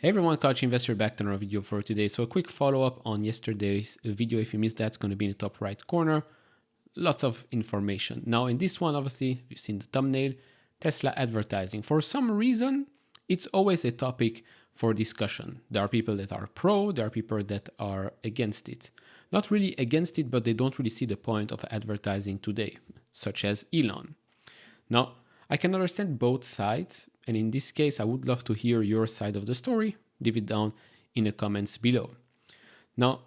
Hey everyone, Couch Investor back to another video for today. So a quick follow-up on yesterday's video. If you missed that, it's going to be in the top right corner. Lots of information. Now in this one, obviously, you've seen the thumbnail, Tesla advertising. For some reason, it's always a topic for discussion. There are people that are pro, there are people that are against it. Not really against it, but they don't really see the point of advertising today, such as Elon. Now, I can understand both sides, and in this case, I would love to hear your side of the story. Leave it down in the comments below. Now,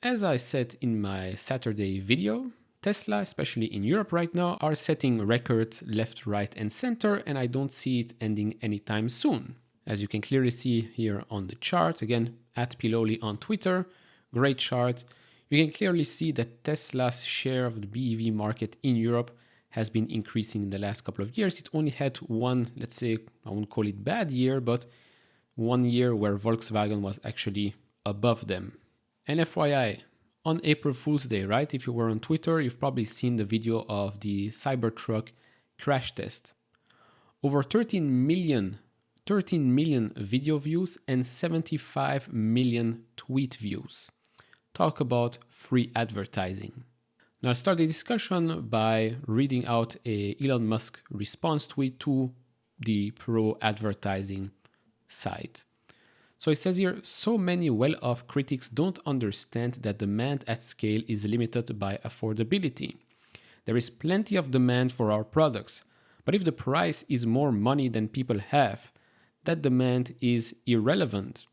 as I said in my Saturday video, Tesla, especially in Europe right now, are setting records left, right, and center, and I don't see it ending anytime soon. As you can clearly see here on the chart, again, at Piloli on Twitter, great chart. You can clearly see that Tesla's share of the BEV market in Europe has been increasing in the last couple of years. It only had one, let's say, I won't call it bad year, but one year where Volkswagen was actually above them. And FYI, on April Fool's Day, right? If you were on Twitter, you've probably seen the video of the Cybertruck crash test. Over 13 million video views and 75 million tweet views. Talk about free advertising. Now, I'll start the discussion by reading out a Elon Musk response tweet to the pro advertising site. So it says here, so many well-off critics don't understand that demand at scale is limited by affordability. There is plenty of demand for our products, but if the price is more money than people have, that demand is irrelevant.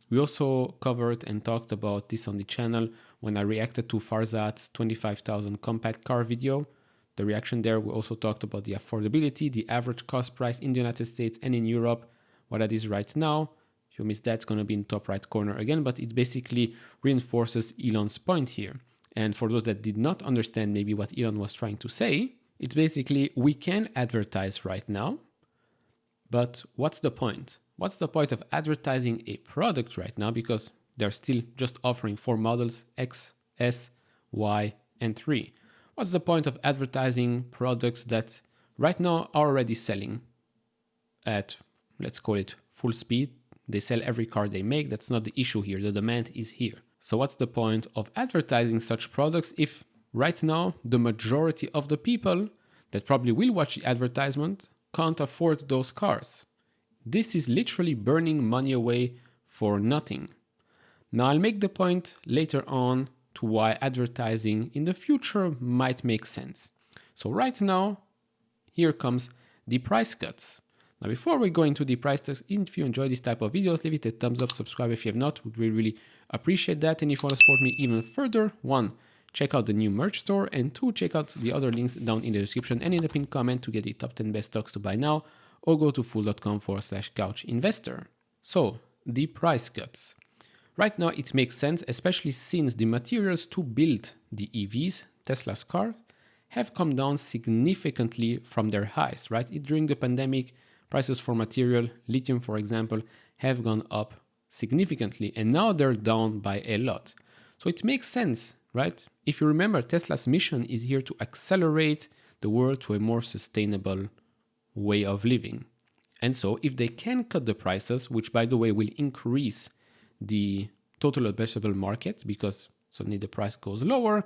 We also covered and talked about this on the channel when I reacted to Farzad's 25,000 compact car video. The reaction there, we also talked about the affordability, the average cost price in the United States and in Europe, what that is right now. If you missed that, it's going to be in the top right corner again, but it basically reinforces Elon's point here. And for those that did not understand maybe what Elon was trying to say, it's basically we can advertise right now, but what's the point? What's the point of advertising a product right now? Because they're still just offering 4 models, X, S, Y, and 3. What's the point of advertising products that right now are already selling at, let's call it full speed? They sell every car they make. That's not the issue here. The demand is here. So what's the point of advertising such products if right now the majority of the people that probably will watch the advertisement can't afford those cars? This is literally burning money away for nothing. Now I'll make the point later on to why advertising in the future might make sense. So right now, here comes the price cuts. Now before we go into the price cuts, if you enjoy this type of videos, leave it a thumbs up, subscribe if you have not, would really appreciate that. And if you want to support me even further, 1, check out the new merch store, and 2, check out the other links down in the description and in the pinned comment to get the top 10 best stocks to buy now, or go to fool.com/couchinvestor. So the price cuts. Right now it makes sense, especially since the materials to build the EVs, Tesla's cars, have come down significantly from their highs, right? During the pandemic, prices for material, lithium for example, have gone up significantly, and now they're down by a lot. So it makes sense, right? If you remember, Tesla's mission is here to accelerate the world to a more sustainable way of living. And so if they can cut the prices, which by the way will increase the total addressable market because suddenly the price goes lower,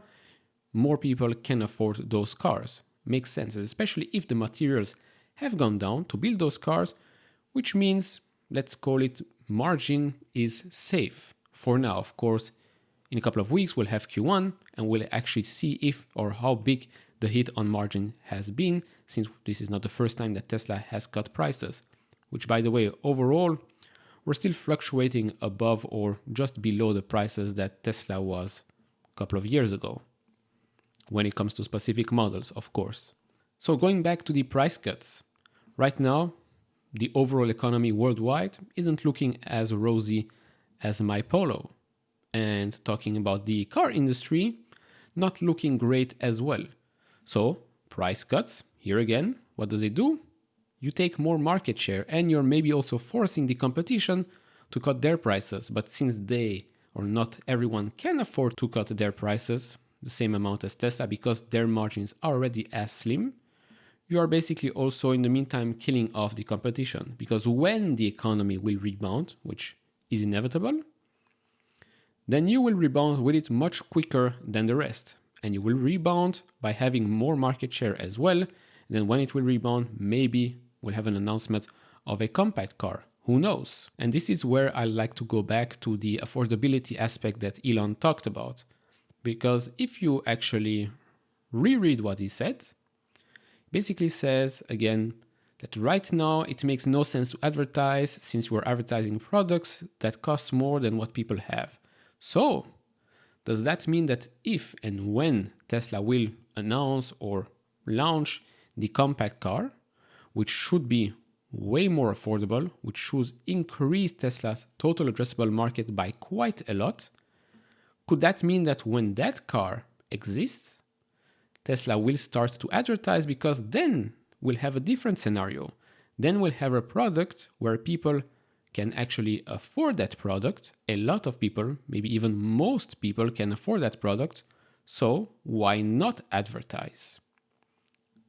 more people can afford those cars. Makes sense, especially if the materials have gone down to build those cars, which means, let's call it, margin is safe for now. Of course, in a couple of weeks, we'll have Q1 and we'll actually see if or how big the hit on margin has been, since this is not the first time that Tesla has cut prices, which by the way, overall, we're still fluctuating above or just below the prices that Tesla was a couple of years ago, when it comes to specific models, of course. So going back to the price cuts, right now, the overall economy worldwide isn't looking as rosy as my Polo. And talking about the car industry, not looking great as well. So price cuts, here again, what does it do? You take more market share and you're maybe also forcing the competition to cut their prices. But since they or not everyone can afford to cut their prices the same amount as Tesla because their margins are already as slim, you are basically also in the meantime killing off the competition, because when the economy will rebound, which is inevitable, then you will rebound with it much quicker than the rest. And you will rebound by having more market share as well. And then when it will rebound, maybe we'll have an announcement of a compact car. Who knows? And this is where I like to go back to the affordability aspect that Elon talked about. Because if you actually reread what he said, basically says again that right now it makes no sense to advertise since we're advertising products that cost more than what people have. So, does that mean that if and when Tesla will announce or launch the compact car, which should be way more affordable, which should increase Tesla's total addressable market by quite a lot, could that mean that when that car exists, Tesla will start to advertise, because then we'll have a different scenario. Then we'll have a product where people can actually afford that product. A lot of people, maybe even most people, can afford that product. So why not advertise?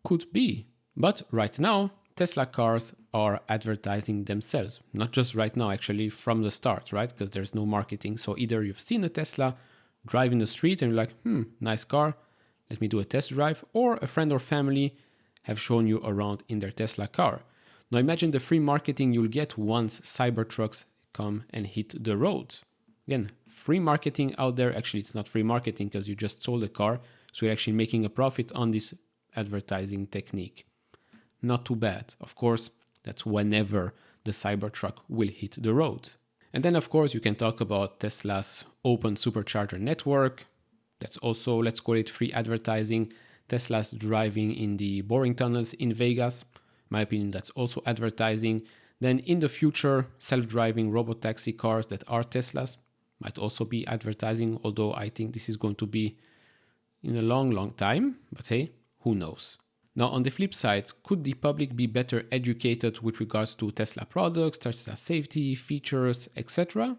Could be. But right now, Tesla cars are advertising themselves. Not just right now, actually, from the start, right? Because there's no marketing. So either you've seen a Tesla drive in the street and you're like, nice car, let me do a test drive, or a friend or family have shown you around in their Tesla car. Now imagine the free marketing you'll get once Cybertrucks come and hit the road. Again, free marketing out there. Actually, it's not free marketing because you just sold a car, so you're actually making a profit on this advertising technique. Not too bad. Of course, that's whenever the Cybertruck will hit the road. And then, of course, you can talk about Tesla's open supercharger network. That's also, let's call it free advertising. Tesla's driving in the boring tunnels in Vegas. In my opinion, that's also advertising. Then in the future, self-driving robotaxi cars that are Teslas might also be advertising, although I think this is going to be in a long, long time. But hey, who knows? Now, on the flip side, could the public be better educated with regards to Tesla products, Tesla safety, features, etc.?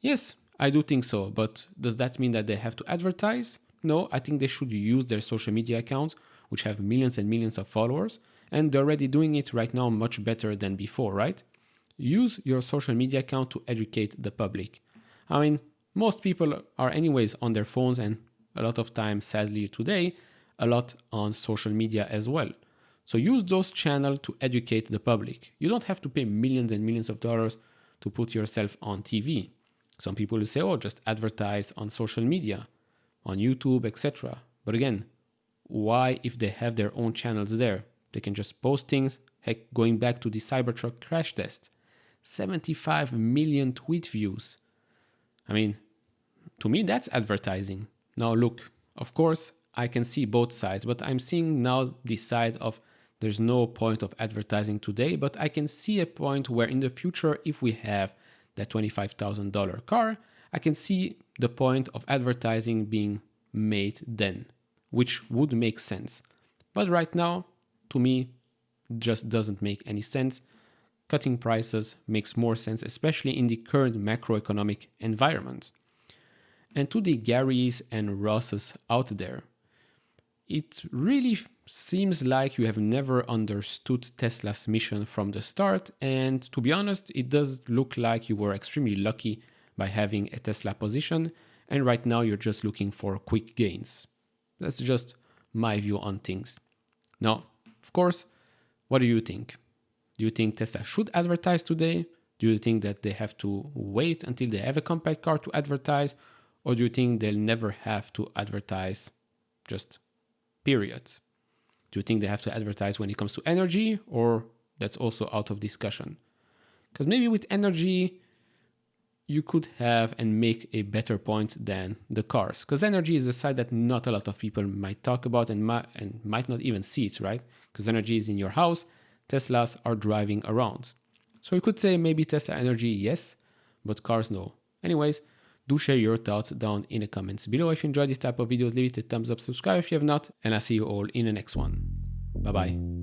Yes, I do think so, but does that mean that they have to advertise? No, I think they should use their social media accounts, which have millions and millions of followers, and they're already doing it right now much better than before, right? Use your social media account to educate the public. I mean, most people are anyways on their phones, and a lot of time, sadly today, a lot on social media as well. So use those channels to educate the public. You don't have to pay millions and millions of dollars to put yourself on TV. Some people will say, oh, just advertise on social media, on YouTube, etc. But again, why, if they have their own channels there? They can just post things. Heck, going back to the Cybertruck crash test, 75 million tweet views. I mean, to me, that's advertising. Now look, of course, I can see both sides, but I'm seeing now the side of there's no point of advertising today, but I can see a point where in the future, if we have that $25,000 car, I can see the point of advertising being made then, which would make sense. But right now, to me, just doesn't make any sense. Cutting prices makes more sense, especially in the current macroeconomic environment. And to the Garys and Rosses out there, it really seems like you have never understood Tesla's mission from the start. And to be honest, it does look like you were extremely lucky by having a Tesla position. And right now you're just looking for quick gains. That's just my view on things. Now, of course, what do you think? Do you think Tesla should advertise today? Do you think that they have to wait until they have a compact car to advertise? Or do you think they'll never have to advertise, just period? Do you think they have to advertise when it comes to energy, or that's also out of discussion? Because maybe with energy, you could have and make a better point than the cars. Because energy is a side that not a lot of people might talk about and might not even see it, right? Because energy is in your house, Teslas are driving around. So you could say maybe Tesla energy, yes, but cars, no. Anyways, do share your thoughts down in the comments below. If you enjoyed this type of videos, leave it a thumbs up, subscribe if you have not, and I'll see you all in the next one. Bye-bye.